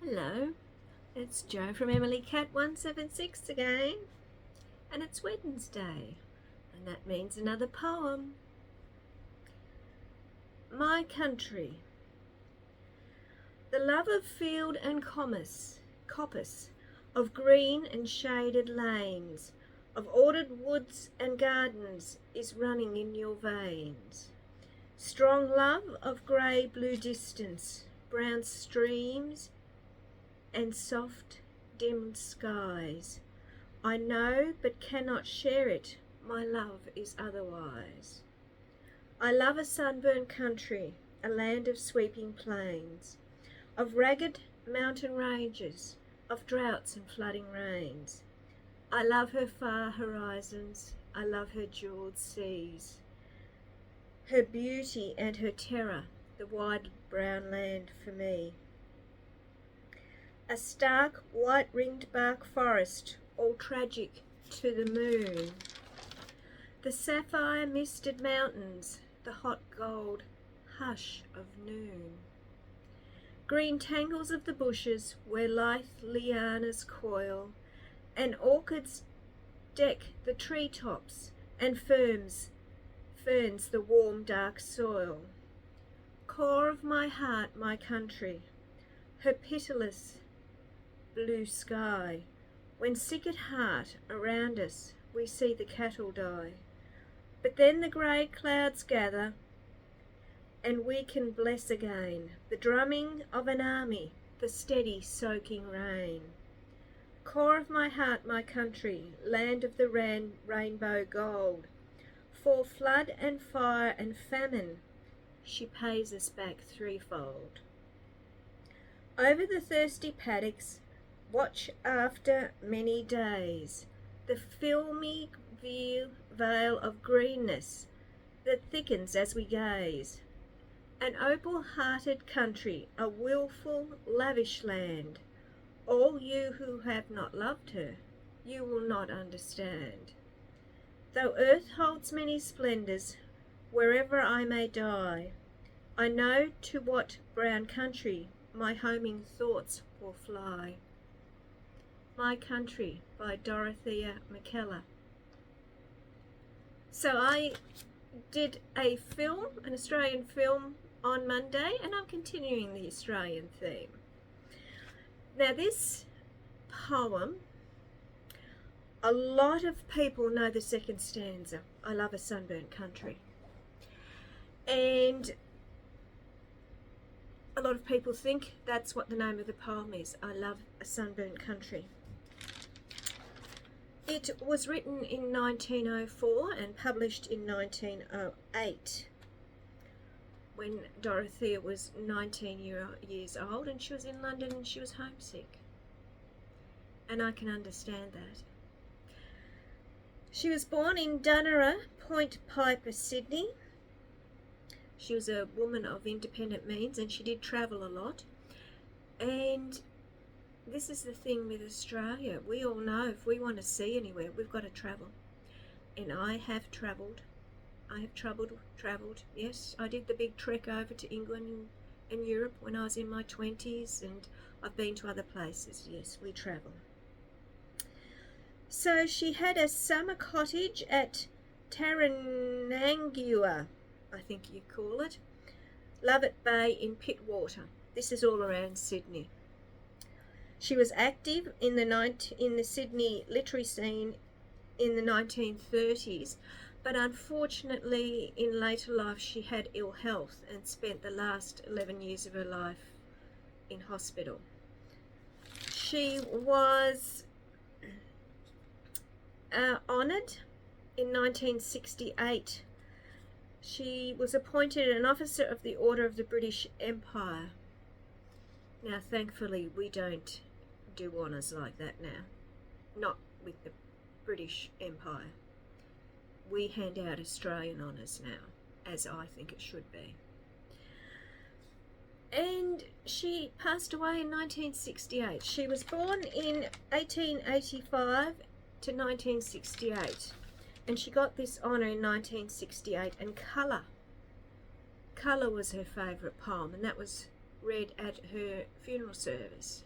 Hello, it's Jo from Emily Cat 176 again, and it's Wednesday, and that means another poem. My country. The love of field and coppice, of green and shaded lanes, of ordered woods and gardens is running in your veins. Strong love of grey-blue distance, brown streams and soft, dimmed skies. I know but cannot share it, my love is otherwise. I love a sunburnt country, a land of sweeping plains, of ragged mountain ranges, of droughts and flooding rains. I love her far horizons, I love her jewelled seas, her beauty and her terror, the wide brown land for me. A stark, white-ringed bark forest, all tragic to the moon. The sapphire-misted mountains, the hot gold hush of noon. Green tangles of the bushes where lithe lianas coil, and orchids deck the tree-tops, and ferns the warm, dark soil. Core of my heart, my country, her pitiless blue sky, when sick at heart around us we see the cattle die. But then the grey clouds gather, and we can bless again the drumming of an army, the steady soaking rain. Core of my heart, my country, land of the rainbow gold, for flood and fire and famine she pays us back threefold. Over the thirsty paddocks, watch after many days, the filmy veil of greenness that thickens as we gaze. An opal-hearted country, a wilful, lavish land. All you who have not loved her, you will not understand. Though earth holds many splendours, wherever I may die, I know to what brown country my homing thoughts will fly. My Country by Dorothea McKellar. So I did an Australian film on Monday, and I'm continuing the Australian theme. Now this poem, a lot of people know the second stanza, I love a sunburnt country. And a lot of people think that's what the name of the poem is, I love a sunburnt country. It was written in 1904 and published in 1908 when Dorothea was 19 years old, and she was in London and she was homesick. And I can understand that. She was born in Dunnera, Point Piper, Sydney. She was a woman of independent means and she did travel a lot. And this is the thing with Australia. We all know if we want to see anywhere, we've got to travel. And I have travelled. I have travelled. Yes, I did the big trek over to England and Europe when I was in my 20s, and I've been to other places. Yes, we travel. So she had a summer cottage at Taranangua, I think you call it, Lovett Bay in Pittwater. This is all around Sydney. She was active in the Sydney literary scene in the 1930s, but unfortunately in later life she had ill health and spent the last 11 years of her life in hospital. She was honoured in 1968. She was appointed an officer of the Order of the British Empire. Now thankfully we don't do honours like that now, not with the British Empire. We hand out Australian honours now, as I think it should be. And she passed away in 1968. She was born in 1885 to 1968, and she got this honour in 1968. And Colour was her favourite poem, and that was read at her funeral service.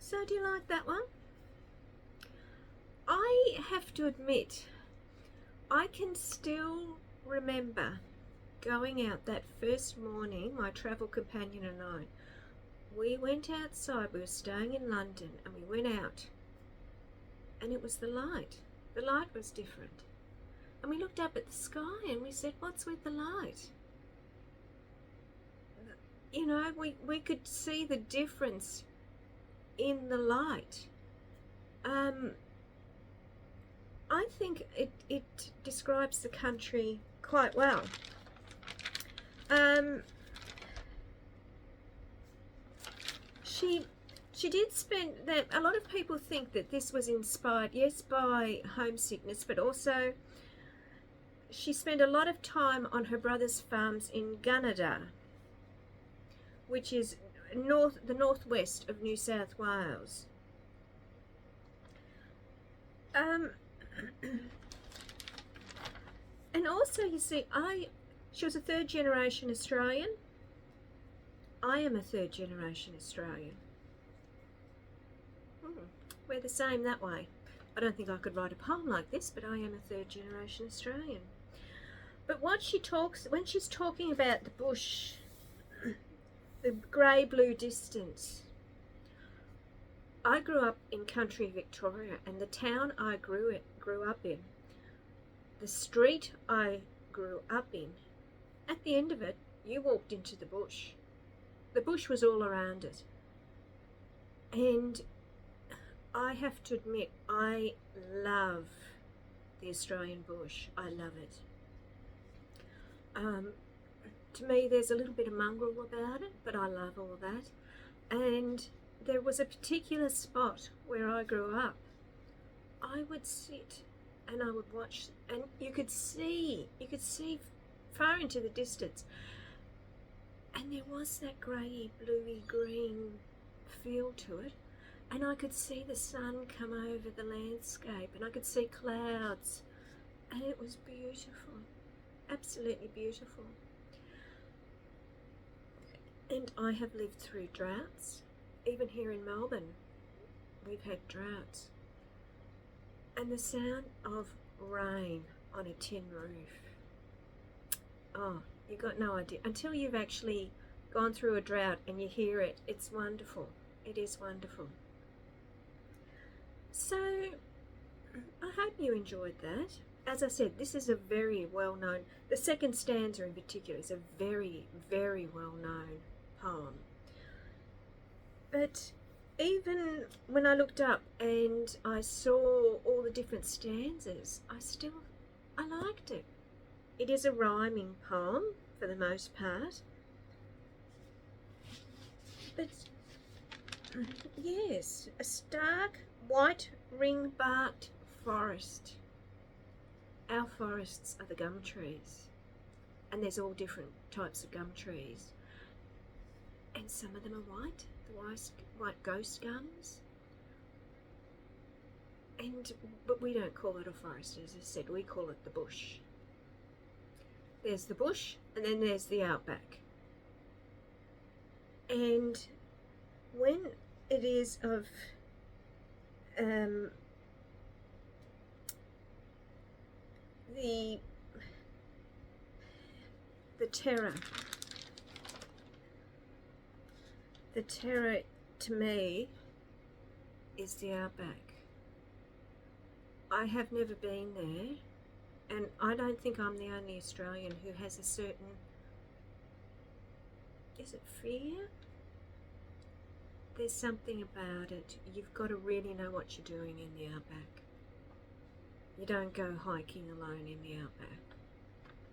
So do you like that one? I have to admit, I can still remember going out that first morning, my travel companion and I. We went outside, we were staying in London, and we went out, and it was the light. The light was different. And we looked up at the sky and we said, what's with the light? You know, we could see the difference in the light. I think it describes the country quite well. She did spend that. A lot of people think that this was inspired, yes, by homesickness, but also she spent a lot of time on her brother's farms in Gunnedah, which is the northwest of New South Wales. And also, you see, she was a third generation Australian. I am a third generation Australian. We're the same that way. I don't think I could write a poem like this, but I am a third generation Australian. But when she's talking about the bush, the grey-blue distance, I grew up in country Victoria, and the town I grew up in, the street I grew up in, at the end of it, you walked into the bush. The bush was all around it. And I have to admit, I love the Australian bush. I love it. To me, there's a little bit of mongrel about it, but I love all that. And there was a particular spot where I grew up. I would sit and I would watch, and you could see far into the distance. And there was that grey, bluey, green feel to it. And I could see the sun come over the landscape, and I could see clouds. And it was beautiful. Absolutely beautiful. And I have lived through droughts. Even here in Melbourne, we've had droughts. And the sound of rain on a tin roof. Oh, you got no idea. Until you've actually gone through a drought and you hear it, it's wonderful. It is wonderful. So, I hope you enjoyed that. As I said, this is a very well-known, the second stanza in particular is a very, very well-known poem. But even when I looked up and I saw all the different stanzas, I liked it. It is a rhyming poem for the most part. But yes, a stark white ring-barked forest. Our forests are the gum trees, and there's all different types of gum trees. And some of them are white, the white ghost gums. But we don't call it a forest, as I said, we call it the bush. There's the bush, and then there's the outback. And when it is of the terror to me is the outback. I have never been there, and I don't think I'm the only Australian who has a certain, is it fear? There's something about it. You've got to really know what you're doing in the outback. You don't go hiking alone in the outback.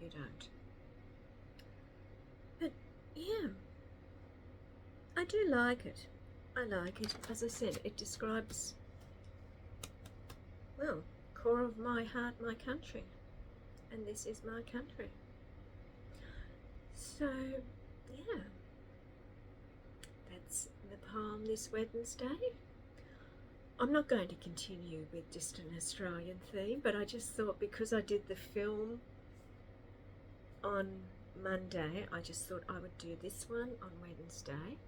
You don't. But yeah, I do like it. I like it. As I said, it describes, well, core of my heart, my country. And this is my country. So, yeah. That's the poem this Wednesday. I'm not going to continue with just an Australian theme, but I just thought because I did the film on Monday, I just thought I would do this one on Wednesday.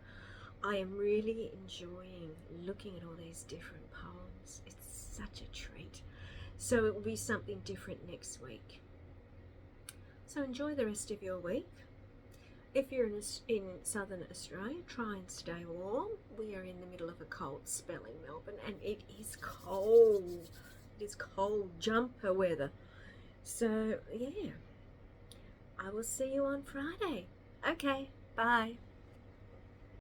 I am really enjoying looking at all these different poems. It's such a treat. So it will be something different next week. So enjoy the rest of your week. If you're in southern Australia, try and stay warm. We are in the middle of a cold spell in Melbourne, and it is cold. It is cold jumper weather. So yeah, I will see you on Friday. Okay, bye.